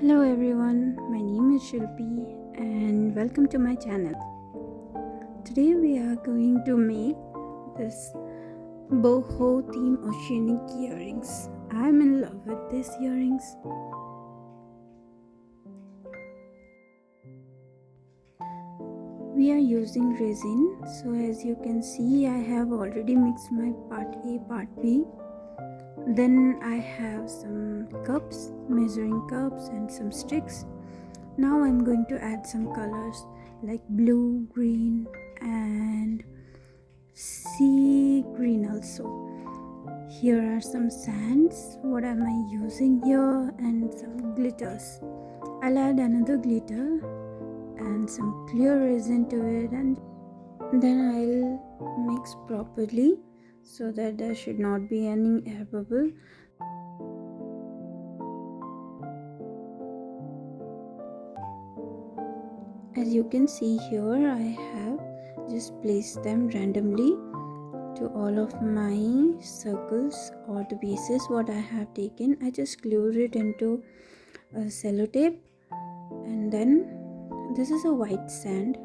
Hello everyone, my name is Shilpi and welcome to my channel. Today we are going to make this boho theme oceanic earrings. I'm in love with these earrings. We are using resin, so as you can see I have already mixed my part A, part B. Then I have some cups, measuring cups and some sticks. Now I'm going to add some colors like blue, green and sea green also. Here are some sands. What am I using here? And some glitters. I'll add another glitter and some clear resin to it, and then I'll mix properly so that there should not be any air bubble. As you can see here, I have just placed them randomly to all of my circles or the pieces what I have taken. I just glued it into a sellotape, and then this is a white sand.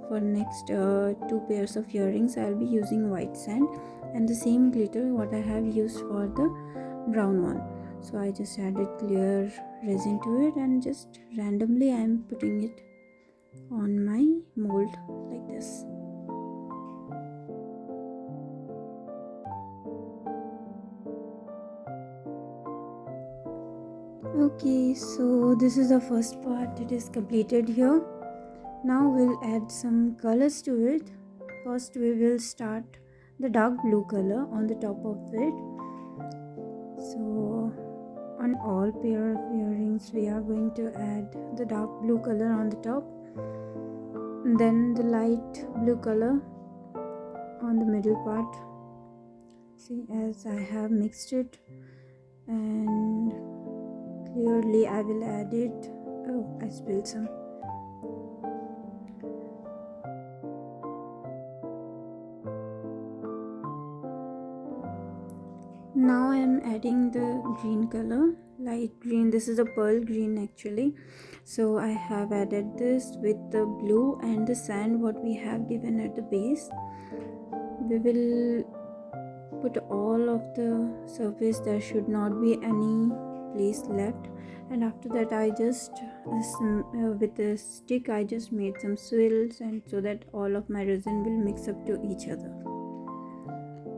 For next two pairs of earrings I'll be using white sand, and the same glitter what I have used for the brown one. So I just added clear resin to it, and just randomly I am putting it on my mold like this. Okay, so this is the first part, it is completed here. Now we'll add some colors to it. First we will start the dark blue color on the top of it. So on all pair of earrings we are going to add the dark blue color on the top, then the light blue color on the middle part. See, as I have mixed it, and clearly I will add it. Oh, I spilled some. Now I am adding the green color, light green. This is a pearl green actually. So I have added this with the blue and the sand what we have given at the base. We will put all of the surface, there should not be any place left. And after that I just with a stick I just made some swirls, and so that all of my resin will mix up to each other.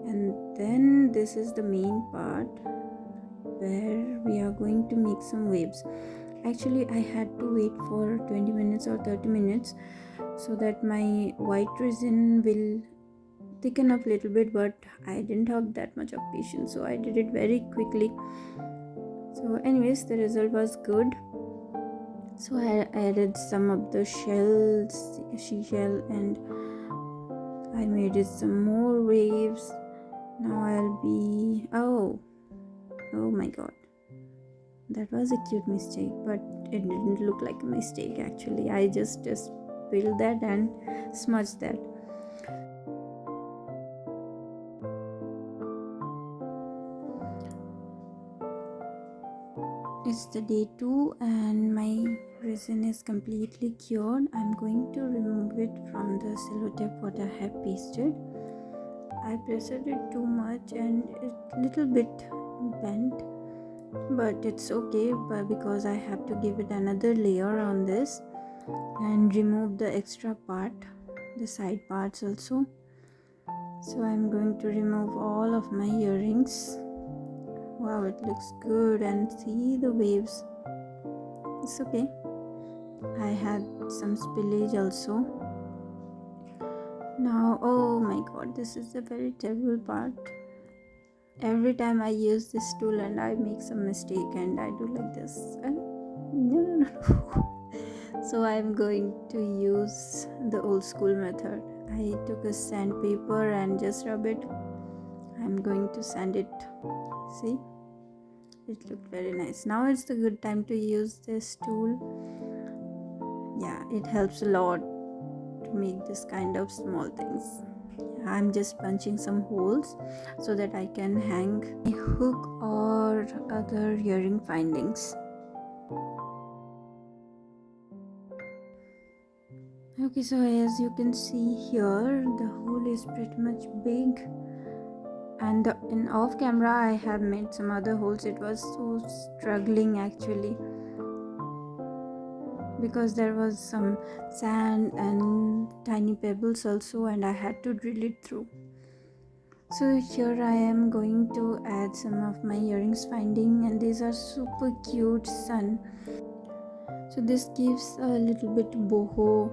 And then this is the main part where we are going to make some waves. Actually I had to wait for 20 minutes or 30 minutes so that my white resin will thicken up a little bit, but I didn't have that much of patience, so I did it very quickly. So anyways, the result was good. So I added some of the shells, seashell, and I made it some more waves. Now I'll be oh my god, that was a cute mistake, but it didn't look like a mistake. Actually I just spilled that and smudged that. It's the day 2 and my resin is completely cured. I'm going to remove it from the sellotape what I have pasted. I pressed it too much and it's a little bit bent, but it's okay, but because I have to give it another layer on this and remove the extra part, the side parts also. So I'm going to remove all of my earrings. Wow, it looks good, and see the waves. It's okay. I had some spillage also. Now, oh my god, this is a very terrible part. Every time I use this tool and I make some mistake and I do like this. No. So I'm going to use the old school method. I took a sandpaper and just rub it. I'm going to sand it. See? It looked very nice. Now it's the good time to use this tool. Yeah, it helps a lot to make this kind of small things. I'm just punching some holes so that I can hang a hook or other earring findings. Okay, so as you can see here, the hole is pretty much big, and in off camera I have made some other holes. It was so struggling actually, because there was some sand and tiny pebbles also, and I had to drill it through. So here I am going to add some of my earrings finding, and these are super cute sun. So this gives a little bit boho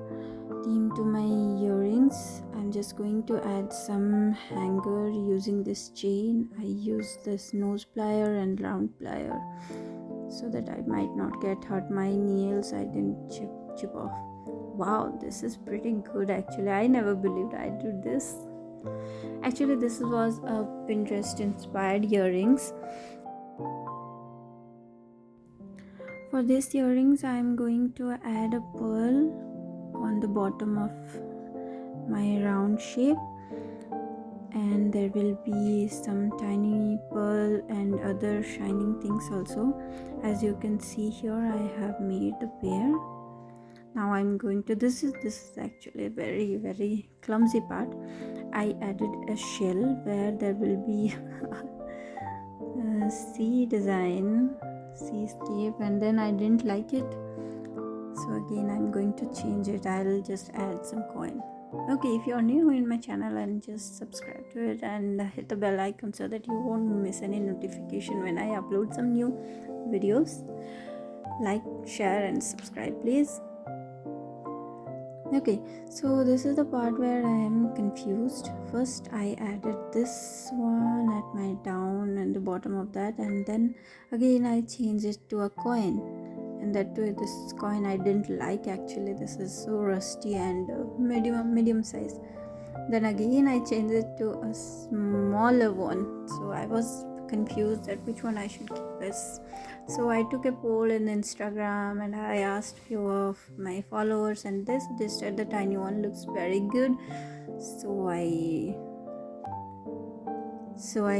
theme to my earrings. I'm just going to add some hanger using this chain. I use this nose plier and round plier so that I might not get hurt my nails. I didn't chip off. Wow, this is pretty good actually. I never believed I'd do this. Actually, this was a Pinterest inspired earrings. For these earrings, I am going to add a pearl on the bottom of my round shape, and there will be some tiny pearl and other shining things also. As you can see here, I have made the pair. Now I'm going to this is actually a very clumsy part. I added a shell where there will be a sea design, seascape, and then I didn't like it, so again I'm going to change it. I'll just add some coin. Okay, if you're new in my channel, and just subscribe to it and hit the bell icon so that you won't miss any notification when I upload some new videos. Like, share and subscribe please. Okay, so this is the part where I am confused. First I added this one at my down and the bottom of that, and then again I changed it to a coin, and that too this coin I didn't like actually. This is so rusty and medium size. Then again I changed it to a smaller one, so I was confused at which one I should keep this. So I took a poll in Instagram and I asked few of my followers, and they suggested the tiny one looks very good. So I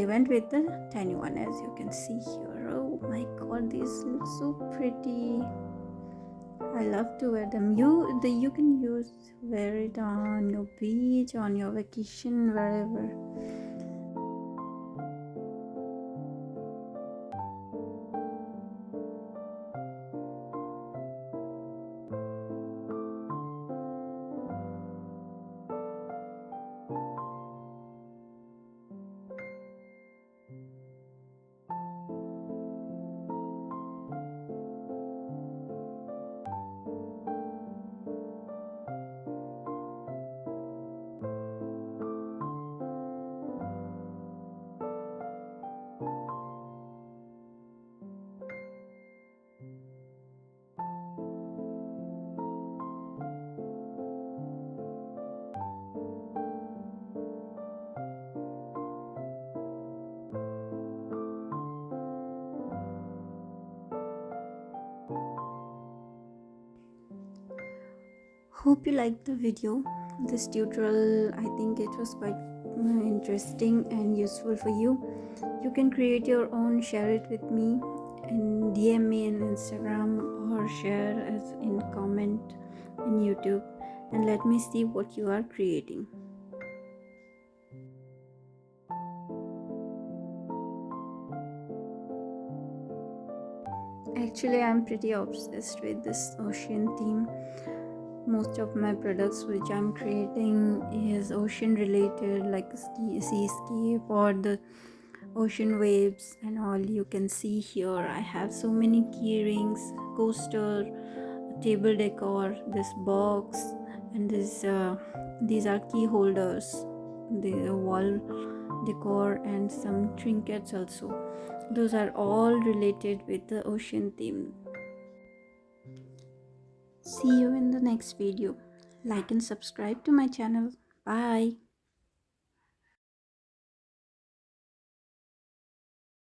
went with the tiny one, as you can see here. Oh my god, these look so pretty. I love to wear them. You can wear it on your beach, on your vacation, wherever. Hope you liked the video. This tutorial, I think it was quite interesting and useful for you. You can create your own, share it with me, and DM me on Instagram, or share as in comment in YouTube, and let me see what you are creating. Actually, I'm pretty obsessed with this ocean theme. Most of my products which I'm creating is ocean related, like seascape or the ocean waves and all. You can see here I have so many key rings, coaster, table decor, this box, and these are key holders, the wall decor, and some trinkets also. Those are all related with the ocean theme. See you in the next video. Like and subscribe to my channel. Bye.